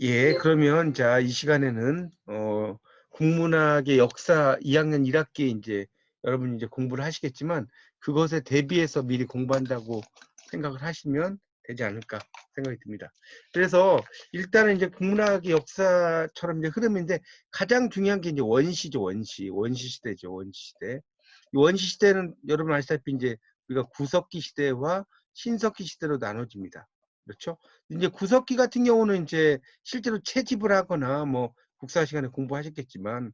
예, 그러면 자, 이 시간에는 국문학의 역사 2학년 1학기 이제 여러분이 이제 공부를 하시겠지만 그것에 대비해서 미리 공부한다고 생각을 하시면 되지 않을까 생각이 듭니다. 그래서 일단은 이제 국문학의 역사처럼 이제 흐름인데 가장 중요한 게 이제 원시죠, 원시 시대죠, 원시 시대. 이 원시 시대는 여러분 아시다시피 이제 우리가 구석기 시대와 신석기 시대로 나눠집니다. 그렇죠? 이제 구석기 같은 경우는 이제 실제로 채집을 하거나 뭐 국사 시간에 공부하셨겠지만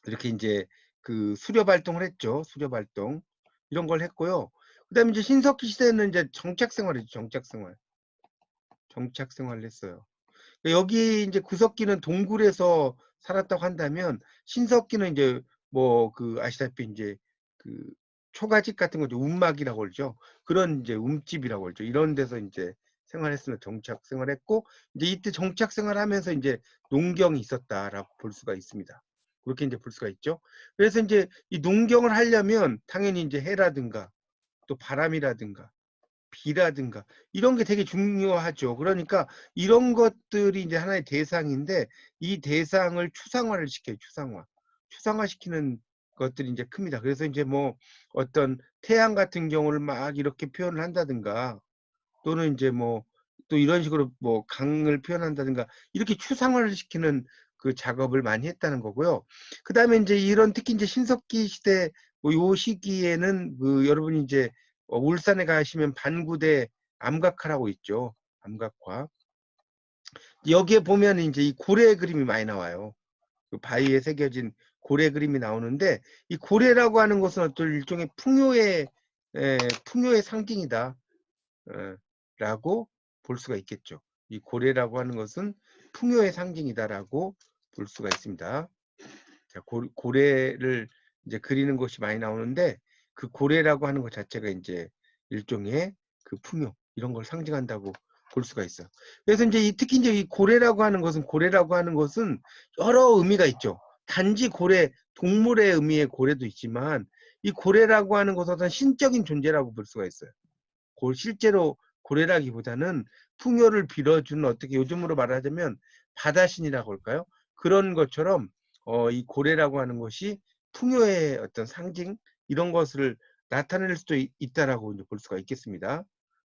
이렇게 이제 그 수렵 활동을 했죠. 수렵 활동 이런 걸 했고요. 그다음에 이제 신석기 시대는 이제 정착 생활이죠. 정착 생활을 했어요. 여기 이제 구석기는 동굴에서 살았다고 한다면 신석기는 이제 뭐 그 아시다시피 이제 그 초가집 같은 거죠. 움막이라고 그러죠. 그런 이제 움집이라고 그러죠. 이런 데서 이제 생활했으면 정착 생활했고 이제 이때 정착 생활하면서 이제 농경이 있었다라고 볼 수가 있습니다. 그렇게 이제 볼 수가 있죠. 그래서 이제 이 농경을 하려면 당연히 이제 해라든가 또 바람이라든가 비라든가 이런 게 되게 중요하죠. 그러니까 이런 것들이 이제 하나의 대상인데 이 대상을 추상화를 시켜요. 추상화시키는 것들이 이제 큽니다. 그래서 이제 뭐 어떤 태양 같은 경우를 막 이렇게 표현을 한다든가 또는 이제 뭐 또 이런 식으로 뭐 강을 표현한다든가 이렇게 추상화를 시키는 그 작업을 많이 했다는 거고요. 그 다음에 이제 이런 특히 이제 신석기 시대 뭐 요 시기에는 그 여러분이 이제 울산에 가시면 반구대 암각화라고 있죠. 암각화. 여기에 보면 이제 이 고래 그림이 많이 나와요. 그 바위에 새겨진 고래 그림이 나오는데 이 고래라고 하는 것은 어떤 일종의 풍요의 상징이다. 라고 볼 수가 있겠죠. 이 고래라고 하는 것은 풍요의 상징이다라고 볼 수가 있습니다. 자, 고래를 이제 그리는 것이 많이 나오는데 그 고래라고 하는 것 자체가 이제 일종의 그 풍요 이런 걸 상징한다고 볼 수가 있어. 그래서 이제 특히 이제 이 고래라고 하는 것은 여러 의미가 있죠. 단지 고래 동물의 의미의 고래도 있지만 이 고래라고 하는 것은 어떤 신적인 존재라고 볼 수가 있어요. 실제로 고래라기보다는 풍요를 빌어주는 어떻게 요즘으로 말하자면 바다신이라고 할까요? 그런 것처럼 이 고래라고 하는 것이 풍요의 어떤 상징 이런 것을 나타낼 수도 있다라고 이제 볼 수가 있겠습니다.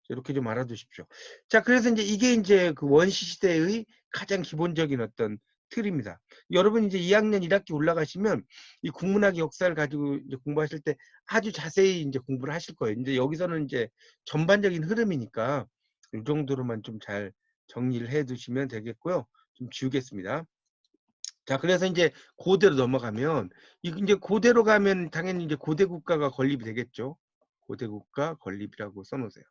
이렇게 좀 알아두십시오. 자, 그래서 이제 이게 이제 그 원시 시대의 가장 기본적인 어떤 틀입니다. 여러분 이제 2학년 1학기 올라가시면 이 국문학 역사를 가지고 이제 공부하실 때 아주 자세히 이제 공부를 하실 거예요. 이제 여기서는 이제 전반적인 흐름이니까 이 정도로만 좀 잘 정리를 해 두시면 되겠고요. 좀 지우겠습니다. 자, 그래서 이제 고대로 넘어가면 이제 고대로 가면 당연히 이제 고대 국가가 건립이 되겠죠. 고대 국가 건립이라고 써놓으세요.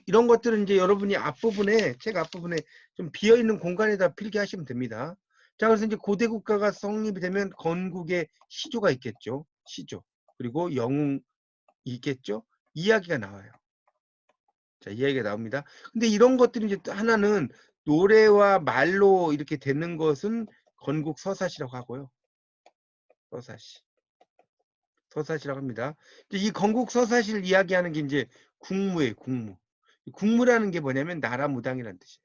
이런 것들은 이제 여러분이 앞부분에 책 앞부분에 좀 비어 있는 공간에다 필기하시면 됩니다. 자, 그래서 이제 고대 국가가 성립이 되면 건국의 시조가 있겠죠. 시조. 그리고 영웅이 있겠죠. 이야기가 나와요. 자, 이야기가 나옵니다. 근데 이런 것들이 이제 또 하나는 노래와 말로 이렇게 되는 것은 건국 서사시라고 하고요. 서사시라고 합니다. 이 건국 서사시를 이야기하는 게 이제 국무예요, 국무. 국무라는 게 뭐냐면 나라 무당이라는 뜻이에요.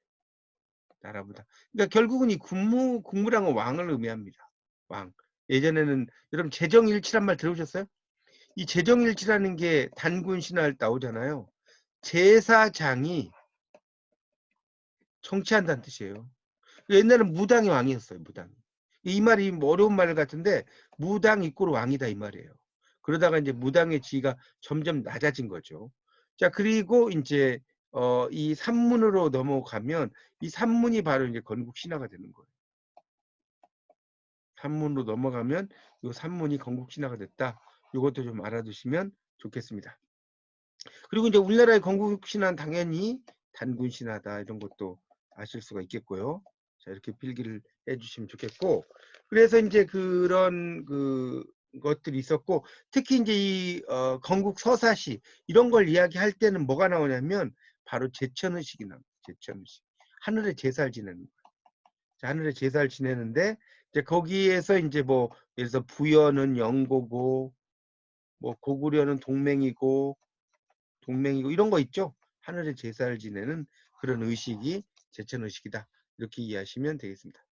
나라 무당. 그러니까 결국은 이 국무랑은 왕을 의미합니다. 왕. 예전에는 여러분 제정일치란 말 들어보셨어요? 이 제정일치라는 게 단군 신화에 나오잖아요. 제사장이 정치한다는 뜻이에요. 옛날엔 무당이 왕이었어요. 무당이. 이 말이 뭐 어려운 말 같은데 무당 이꼬르 왕이다 이 말이에요. 그러다가 이제 무당의 지위가 점점 낮아진 거죠. 자, 그리고 이제 이 산문으로 넘어가면 이 산문이 바로 이제 건국 신화가 되는 거예요. 산문으로 넘어가면 이 산문이 건국 신화가 됐다. 이것도 좀 알아두시면 좋겠습니다. 그리고 이제 우리나라의 건국 신화는 당연히 단군 신화다 이런 것도 아실 수가 있겠고요. 자, 이렇게 필기를 해주시면 좋겠고, 그래서 이제 그런 그 것들이 있었고, 특히 이제 이 건국 서사시 이런 걸 이야기할 때는 뭐가 나오냐면 바로 제천의식이 나옵니다. 제천의식. 하늘의 제사를 지내는 거예요. 자, 하늘의 제사를 지내는데 이제 거기에서 이제 뭐 예를 들어서 부여는 영고고, 뭐 고구려는 동맹이고 이런 거 있죠. 하늘의 제사를 지내는 그런 의식이 제천의식이다. 이렇게 이해하시면 되겠습니다.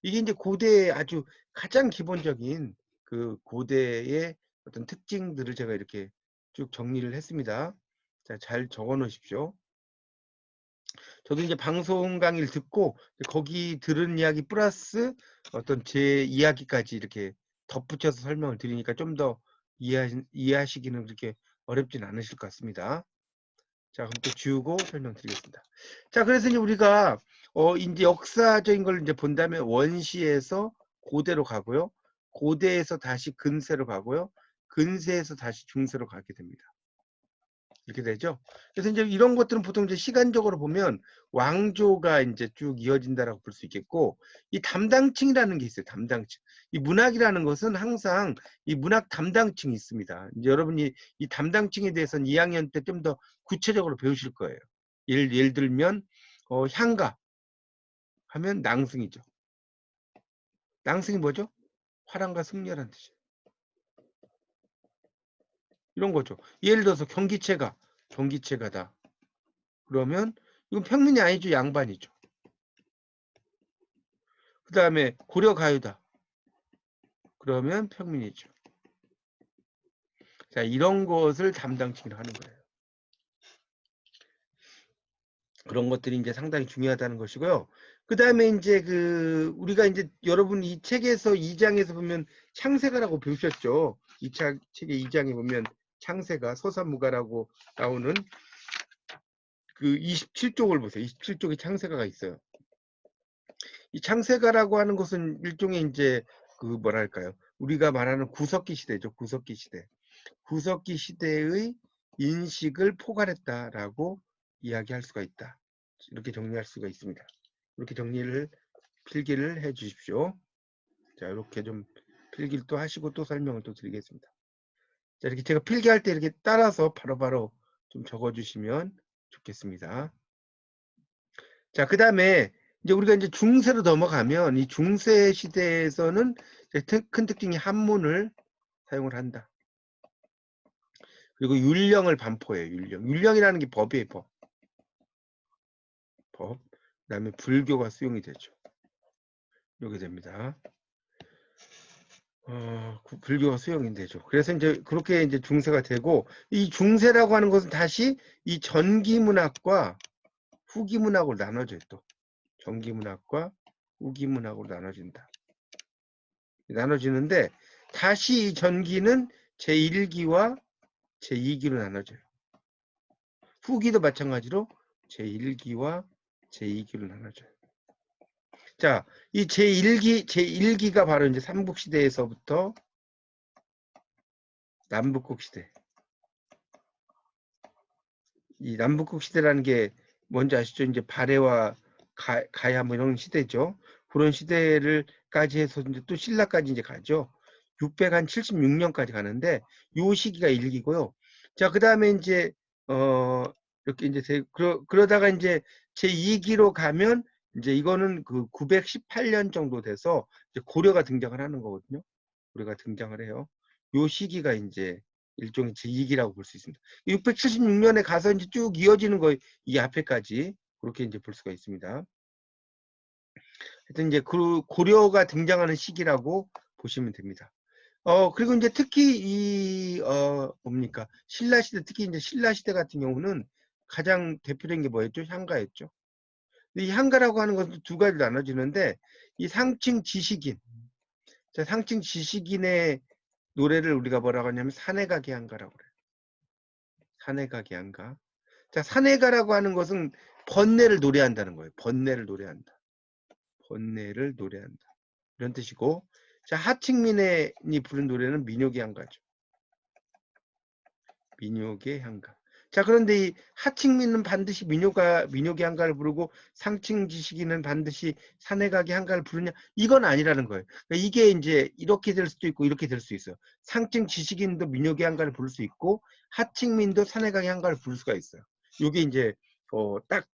이게 이제 고대의 아주 가장 기본적인 그 고대의 어떤 특징들을 제가 이렇게 쭉 정리를 했습니다. 자, 잘 적어 놓으십시오. 저도 이제 방송 강의를 듣고 거기 들은 이야기 플러스 어떤 제 이야기까지 이렇게 덧붙여서 설명을 드리니까 좀 더 이해하시기는 그렇게 어렵진 않으실 것 같습니다. 자, 그럼 또 지우고 설명드리겠습니다. 자, 그래서 이제 우리가 이제 역사적인 걸 이제 본다면 원시에서 고대로 가고요. 고대에서 다시 근세로 가고요. 근세에서 다시 중세로 가게 됩니다. 이렇게 되죠. 그래서 이제 이런 것들은 보통 이제 시간적으로 보면 왕조가 이제 쭉 이어진다라고 볼 수 있겠고, 이 담당층이라는 게 있어요. 담당층. 이 문학이라는 것은 항상 이 문학 담당층이 있습니다. 이제 여러분이 이 담당층에 대해서는 2학년 때 좀 더 구체적으로 배우실 거예요. 예를 들면 향가 하면 낭승이죠. 낭승이 뭐죠? 화랑과 승려란 뜻이에요. 이런 거죠. 예를 들어서 경기체가다. 그러면 이건 평민이 아니죠. 양반이죠. 그 다음에 고려가요다. 그러면 평민이죠. 자, 이런 것을 담당층이라 하는 거예요. 그런 것들이 이제 상당히 중요하다는 것이고요. 그 다음에 이제 우리가 이제 여러분 이 책에서 2장에서 보면 창세가라고 배우셨죠. 이 책의 2장에 보면 창세가 서사무가라고 나오는 그 27쪽을 보세요. 27쪽에 창세가가 있어요. 이 창세가라고 하는 것은 일종의 이제 뭐랄까요. 우리가 말하는 구석기 시대죠. 구석기 시대. 구석기 시대의 인식을 포괄했다라고 이야기할 수가 있다. 이렇게 정리할 수가 있습니다. 이렇게 필기를 해 주십시오. 자, 이렇게 좀 필기를 또 하시고 또 설명을 또 드리겠습니다. 자, 이렇게 제가 필기할 때 이렇게 따라서 바로바로 좀 적어 주시면 좋겠습니다. 자, 그 다음에 이제 우리가 이제 중세로 넘어가면 이 중세 시대에서는 큰 특징이 한문을 사용을 한다. 그리고 율령을 반포해요. 율령이라는 게 법이에요. 법. 그다음에 불교가 수용이 되죠. 이렇게 됩니다. 불교가 수용이 되죠. 그래서 이제 그렇게 이제 중세가 되고, 이 중세라고 하는 것은 다시 이 전기문학과 후기문학으로 나눠져요. 또 전기문학과 후기문학으로 나눠지는데 다시 이 전기는 제1기와 제2기로 나눠져요. 후기도 마찬가지로 제1기와 제2기로 나눠져요. 자, 이 제1기가 바로 이제 삼국시대에서부터 남북국시대. 이 남북국시대라는 게 뭔지 아시죠? 이제 발해와 가야 뭐 이런 시대죠. 그런 시대를까지 해서 이제 또 신라까지 이제 가죠. 676년까지 가는데 요 시기가 1기고요. 자, 그다음에 이제 이렇게 이제 그러다가 이제 제2기로 가면 이제 이거는 그 918년 정도 돼서 이제 고려가 등장을 하는 거거든요. 고려가 등장을 해요. 요 시기가 이제 일종의 제2기라고 볼 수 있습니다. 676년에 가서 이제 쭉 이어지는 거 이 앞에까지 그렇게 이제 볼 수가 있습니다. 하여튼 이제 고려가 등장하는 시기라고 보시면 됩니다. 그리고 이제 특히 뭡니까? 신라시대, 특히 이제 신라시대 같은 경우는 가장 대표적인 게 뭐였죠? 향가였죠. 이 향가라고 하는 것은 두 가지로 나눠지는데, 이 상층 지식인. 자, 상층 지식인의 노래를 우리가 뭐라고 하냐면 사내가게 향가라고 그래요. 사내가게 향가. 자, 사내가라고 하는 것은 번뇌를 노래한다는 거예요. 번뇌를 노래한다. 번뇌를 노래한다. 이런 뜻이고, 자, 하층민이 부른 노래는 민요계 향가죠. 민요계 향가. 자, 그런데 이 하층민은 반드시 민요계 향가를 부르고 상층 지식인은 반드시 사내가게 향가를 부르냐? 이건 아니라는 거예요. 그러니까 이게 이제 이렇게 될 수도 있고 이렇게 될 수 있어요. 상층 지식인도 민요계 향가를 부를 수 있고 하층민도 사내가게 향가를 부를 수가 있어요. 이게 이제 딱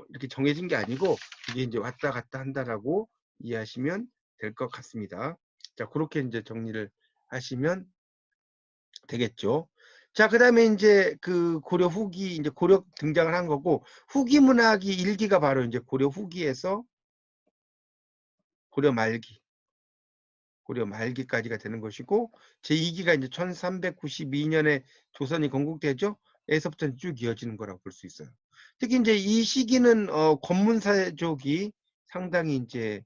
이렇게 정해진 게 아니고 이게 이제 왔다 갔다 한다라고 이해하시면 될 것 같습니다. 자, 그렇게 이제 정리를 하시면 되겠죠. 자, 그 다음에 이제 고려 후기, 이제 고려 등장을 한 거고, 후기 문학이 1기가 바로 이제 고려 후기에서 고려 말기까지가 되는 것이고, 제2기가 이제 1392년에 조선이 건국되죠. 에서부터 쭉 이어지는 거라고 볼 수 있어요. 특히 이제 이 시기는 권문사족이 상당히 이제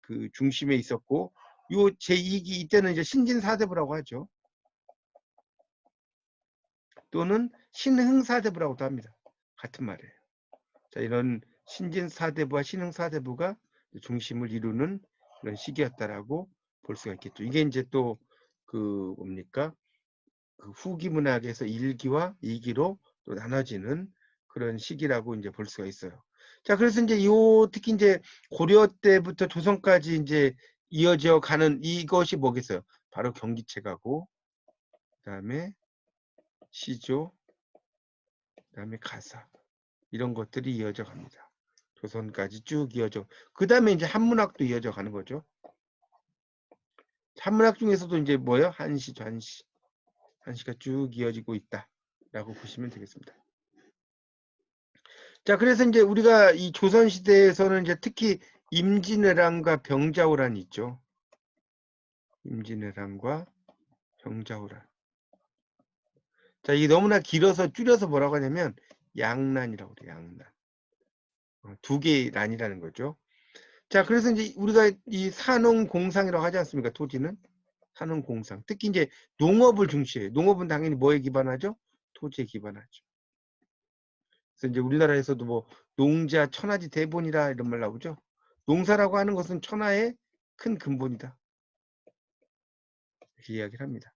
그 중심에 있었고, 요 제2기 이때는 이제 신진사대부라고 하죠. 또는 신흥사대부라고도 합니다. 같은 말이에요. 자, 이런 신진사대부와 신흥사대부가 중심을 이루는 그런 시기였다라고 볼 수가 있겠죠. 이게 이제 또 그 뭡니까? 그 후기 문학에서 1기와 2기로 또 나눠지는 그런 시기라고 이제 볼 수가 있어요. 자, 그래서 이제 특히 이제 고려 때부터 조선까지 이제 이어져 가는 이것이 뭐겠어요? 바로 경기체가고, 그다음에 시조, 그다음에 가사, 이런 것들이 이어져 갑니다. 조선까지 쭉 이어져. 그다음에 이제 한문학도 이어져 가는 거죠. 한문학 중에서도 이제 뭐요? 한시, 전시, 한시가 쭉 이어지고 있다라고 보시면 되겠습니다. 자, 그래서 이제 우리가 이 조선 시대에서는 이제 특히 임진왜란과 병자호란이 있죠. 임진왜란과 병자호란. 자, 이게 너무나 길어서 줄여서 뭐라고 하냐면 양난이라고 그래요. 양난. 두 개의 난이라는 거죠. 자, 그래서 이제 우리가 이 산업공상이라고 하지 않습니까? 토지는 산업공상. 특히 이제 농업을 중시해요. 농업은 당연히 뭐에 기반하죠? 토지에 기반하죠. 그래서 이제 우리나라에서도 뭐 농자 천하지 대본이라 이런 말 나오죠. 농사라고 하는 것은 천하의 큰 근본이다. 이렇게 이야기를 합니다.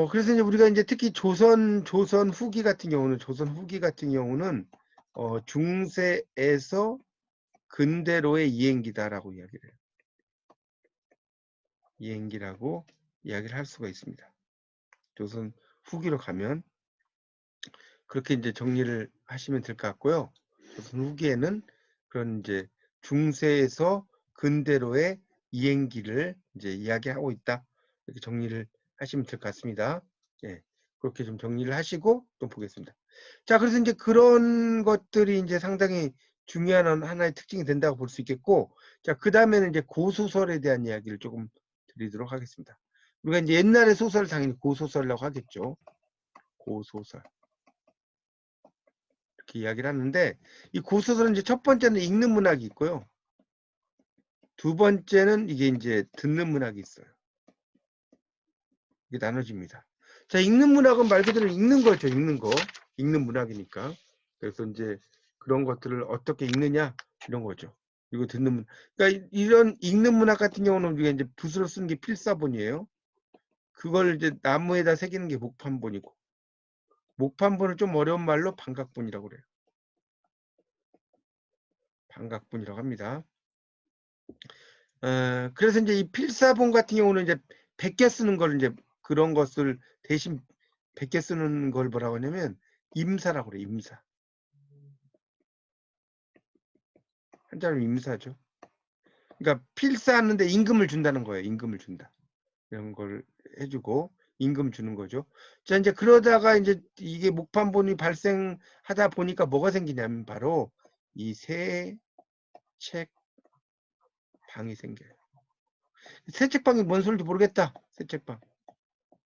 그래서 이제 우리가 이제 특히 조선 후기 같은 경우는 중세에서 근대로의 이행기다라고 이야기를 해요. 이행기라고 이야기를 할 수가 있습니다. 조선 후기로 가면 그렇게 이제 정리를 하시면 될 것 같고요. 조선 후기에는 그런 이제 중세에서 근대로의 이행기를 이제 이야기하고 있다. 이렇게 정리를 하시면 될 것 같습니다. 예. 그렇게 좀 정리를 하시고 또 보겠습니다. 자, 그래서 이제 그런 것들이 이제 상당히 중요한 하나의 특징이 된다고 볼 수 있겠고, 자, 그 다음에는 이제 고소설에 대한 이야기를 조금 드리도록 하겠습니다. 우리가 이제 옛날의 소설을 당연히 고소설이라고 하겠죠. 고소설. 이렇게 이야기를 하는데, 이 고소설은 이제 첫 번째는 읽는 문학이 있고요. 두 번째는 이게 이제 듣는 문학이 있어요. 이게 나눠집니다. 자, 읽는 문학은 말 그대로 읽는 거죠. 읽는 거. 읽는 문학이니까. 그래서 이제 그런 것들을 어떻게 읽느냐 이런 거죠. 이거 듣는 문학. 그러니까 이런 읽는 문학 같은 경우는 우리가 이제 붓으로 쓰는 게 필사본이에요. 그걸 이제 나무에다 새기는 게 목판본이고, 목판본을 좀 어려운 말로 반각본이라고 그래요. 반각본이라고 합니다. 그래서 이제 이 필사본 같은 경우는 이제 베껴 쓰는 걸 이제 그런 것을 대신 베껴 쓰는 걸 뭐라고 하냐면 임사라고 그래요. 임사. 한자로 임사죠. 그러니까 필사하는데 임금을 준다는 거예요. 임금을 준다. 이런 걸 해주고 임금 주는 거죠. 자, 이제 그러다가 이제 이게 목판본이 발생하다 보니까 뭐가 생기냐면 바로 이 새 책방이 생겨요. 새 책방이 뭔 소리인지 모르겠다. 새 책방.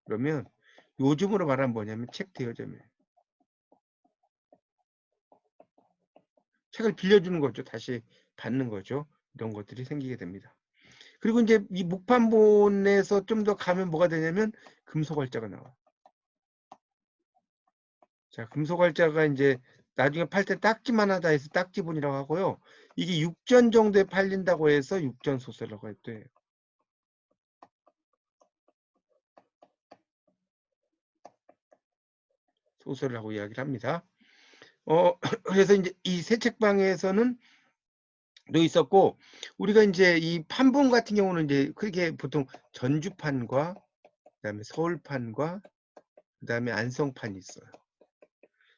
그러면 요즘으로 말하면 뭐냐면 책 대여점이에요. 책을 빌려주는 거죠. 다시 받는 거죠. 이런 것들이 생기게 됩니다. 그리고 이제 이 목판본에서 좀 더 가면 뭐가 되냐면 금속활자가 나와요. 자, 금속활자가 이제 나중에 팔 때 딱지만 하다 해서 딱지본이라고 하고요. 이게 6전 정도에 팔린다고 해서 6전 소설이라고 해요. 소설이라고 이야기를 합니다. 그래서 이제 이 새 책방에서는 도 있었고, 우리가 이제 이 판본 같은 경우는 이제 그렇게 보통 전주판과 그다음에 서울판과 그다음에 안성판이 있어요.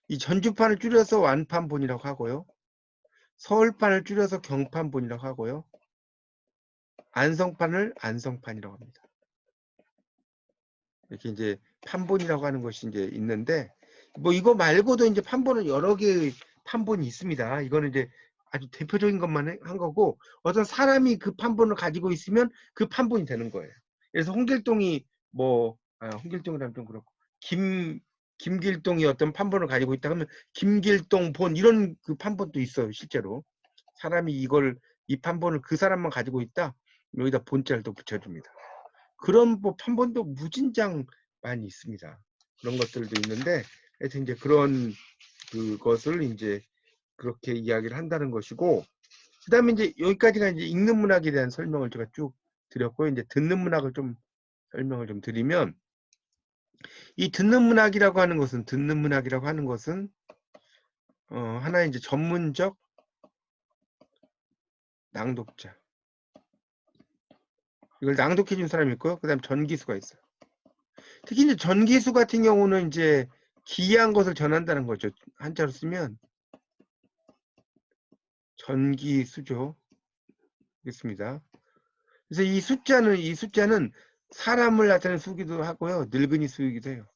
이 전주판을 줄여서 완판본이라고 하고요. 서울판을 줄여서 경판본이라고 하고요. 안성판을 안성판이라고 합니다. 이렇게 이제 판본이라고 하는 것이 이제 있는데, 뭐 이거 말고도 이제 판본은 여러 개의 판본이 있습니다. 이거는 이제 아주 대표적인 것만 한 거고, 어떤 사람이 그 판본을 가지고 있으면 그 판본이 되는 거예요. 그래서 홍길동이 홍길동이라면 좀 그렇고, 김길동이 어떤 판본을 가지고 있다 하면 김길동 본 이런 그 판본도 있어요. 실제로 사람이 이 판본을 그 사람만 가지고 있다, 여기다 본자를 또 붙여줍니다. 그런 뭐 판본도 무진장 많이 있습니다. 그런 것들도 있는데, 하여튼 이제 그런 그것을 이제 그렇게 이야기를 한다는 것이고, 그 다음에 이제 여기까지가 이제 읽는 문학에 대한 설명을 제가 쭉 드렸고요. 이제 듣는 문학을 좀 설명을 좀 드리면, 이 듣는 문학이라고 하는 것은 하나의 이제 전문적 낭독자, 이걸 낭독해 준 사람이 있고요. 그 다음 전기수가 있어요. 특히 이제 전기수 같은 경우는 이제 기이한 것을 전한다는 거죠. 한자로 쓰면 전기수죠. 있습니다. 그래서 이 숫자는 사람을 나타내는 수기도 하고요. 늙은이 수이기도 해요.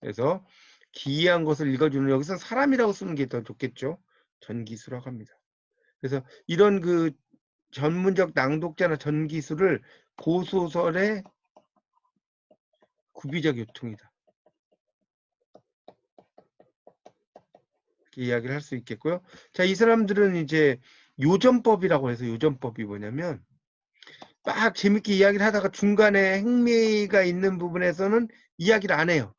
그래서 기이한 것을 읽어주는, 여기서 사람이라고 쓰는 게 더 좋겠죠. 전기수라고 합니다. 그래서 이런 그 전문적 낭독자나 전기수를 고소설의 구비적 요통이다, 이렇게 이야기를 할 수 있겠고요. 자, 이 사람들은 이제 요전법이라고 해서, 요전법이 뭐냐면 막 재밌게 이야기를 하다가 중간에 흥미가 있는 부분에서는 이야기를 안 해요.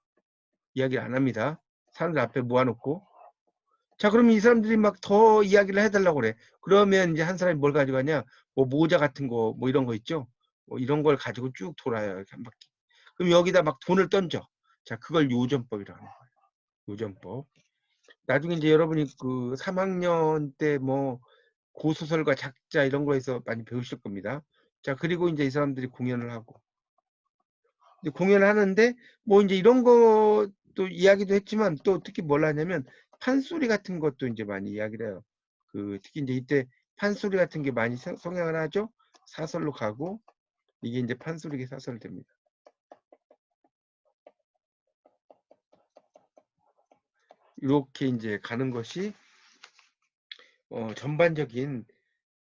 이야기를 안 합니다. 사람들 앞에 모아놓고. 자, 그러면 이 사람들이 막 더 이야기를 해달라고 그래. 그러면 이제 한 사람이 뭘 가져가냐, 뭐 모자 같은 거, 뭐 이런 거 있죠. 뭐 이런 걸 가지고 쭉 돌아요, 이렇게 한 바퀴. 그럼 여기다 막 돈을 던져. 자, 그걸 요전법이라고 하는 거예요. 요전법. 나중에 이제 여러분이 그 3학년 때 뭐 고소설과 작자 이런 거에서 많이 배우실 겁니다. 자, 그리고 이제 이 사람들이 공연을 하고, 이제 공연을 하는데 뭐 이제 이런 것도 이야기도 했지만, 또 특히 뭘 하냐면 판소리 같은 것도 이제 많이 이야기를 해요. 그 특히 이제 이때 판소리 같은 게 많이 성행을 하죠. 사설로 가고, 이게 이제 판소리가 사설됩니다. 이렇게 이제 가는 것이 전반적인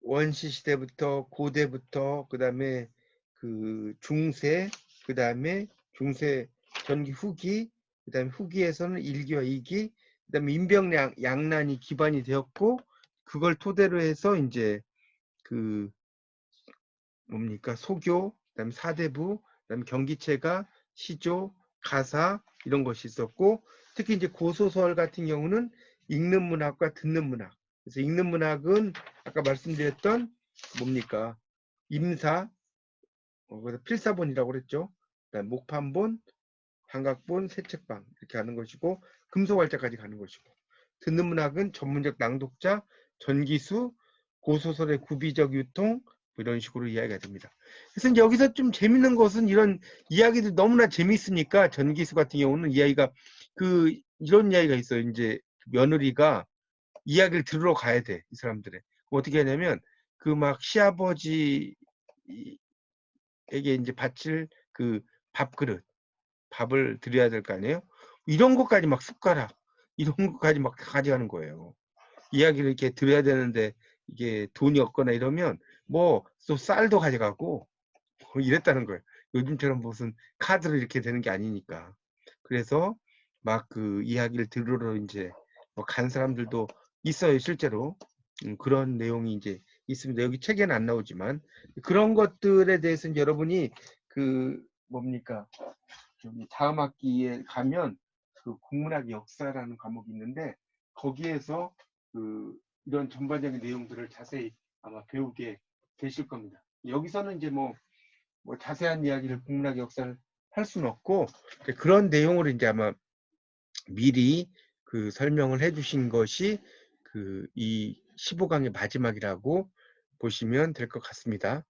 원시 시대부터 고대부터, 그 다음에 그 중세, 그 다음에 중세 전기 후기, 그 다음에 후기에서는 1기와 2기, 그 다음에 인병양난이 기반이 되었고, 그걸 토대로 해서 이제 그 뭡니까, 소교, 그 다음에 사대부, 그 다음에 경기체가, 시조, 가사 이런 것이 있었고, 특히 이제 고소설 같은 경우는 읽는 문학과 듣는 문학. 그래서 읽는 문학은 아까 말씀드렸던 뭡니까, 임사, 그래서 필사본이라고 그랬죠. 그다음 목판본, 한각본, 세책방 이렇게 하는 것이고, 금속활자까지 가는 것이고, 듣는 문학은 전문적 낭독자, 전기수, 고소설의 구비적 유통, 뭐 이런 식으로 이야기가 됩니다. 그래서 이제 여기서 좀 재밌는 것은, 이런 이야기들이 너무나 재밌으니까 전기수 같은 경우는 이야기가 이런 이야기가 있어요. 이제 며느리가 이야기를 들으러 가야 돼, 이 사람들의. 어떻게 하냐면 그 막 시아버지에게 이제 바칠 그 밥그릇, 밥을 드려야 될 거 아니에요? 이런 것까지 막 숟가락, 이런 것까지 막 가져가는 거예요. 이야기를 이렇게 들어야 되는데 이게 돈이 없거나 이러면 뭐 또 쌀도 가져가고 뭐 이랬다는 거예요. 요즘처럼 무슨 카드로 이렇게 되는 게 아니니까. 그래서 막 그 이야기를 들으러 이제 뭐간 사람들도 있어요, 실제로. 그런 내용이 이제 있습니다. 여기 책에는 안 나오지만, 그런 것들에 대해서 이제 여러분이 그 뭡니까, 다음 학기에 가면 그 국문학 역사라는 과목이 있는데, 거기에서 이런 전반적인 내용들을 자세히 아마 배우게 되실 겁니다. 여기서는 이제 뭐 자세한 이야기를, 국문학 역사를 할 수는 없고, 그런 내용으로 이제 아마 미리 그 설명을 해주신 것이 이 15강의 마지막이라고 보시면 될 것 같습니다.